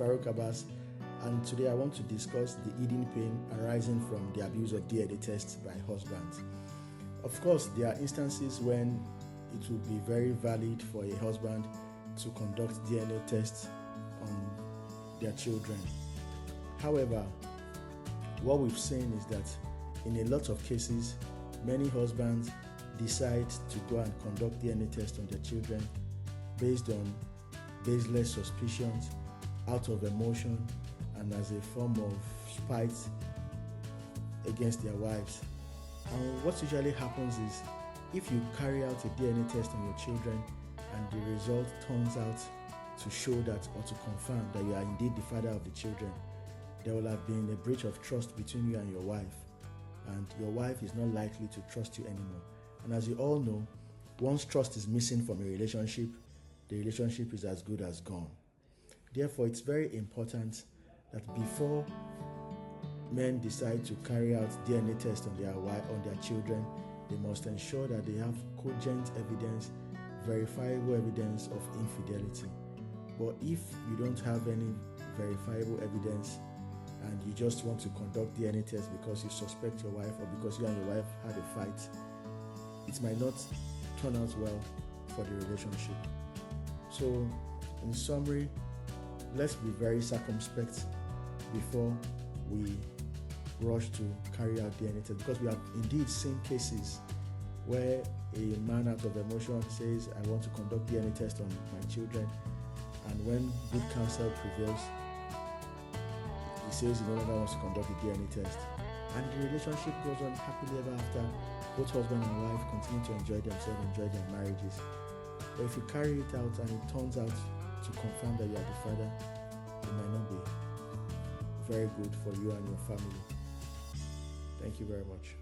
Faruq Abbas, and today I want to discuss the hidden pain arising from the abuse of DNA tests by husbands. Of course, there are instances when it would be very valid for a husband to conduct DNA tests on their children. However, what we've seen is that in a lot of cases, many husbands decide to go and conduct DNA tests on their children based on baseless suspicions, out of emotion, and as a form of spite against their wives. And what usually happens is, if you carry out a DNA test on your children and the result turns out to show that, or to confirm that you are indeed the father of the children, there will have been a breach of trust between you and your wife, and your wife is not likely to trust you anymore. And as you all know, once trust is missing from a relationship, the relationship is as good as gone. Therefore, it's very important that before men decide to carry out DNA tests on their children, they must ensure that they have cogent evidence, verifiable evidence of infidelity. But if you don't have any verifiable evidence and you just want to conduct DNA tests because you suspect your wife or because you and your wife had a fight, it might not turn out well for the relationship. So, in summary, let's be very circumspect before we rush to carry out DNA tests, because we have indeed seen cases where a man out of emotion says, I want to conduct DNA test on my children, and when good counsel prevails, he says he no longer wants to conduct a DNA test, and the relationship goes on happily ever after. Both husband and wife continue to enjoy themselves, enjoy their marriages. But if you carry it out and it turns out to confirm that you are the father, it might not be very good for you and your family. Thank you very much.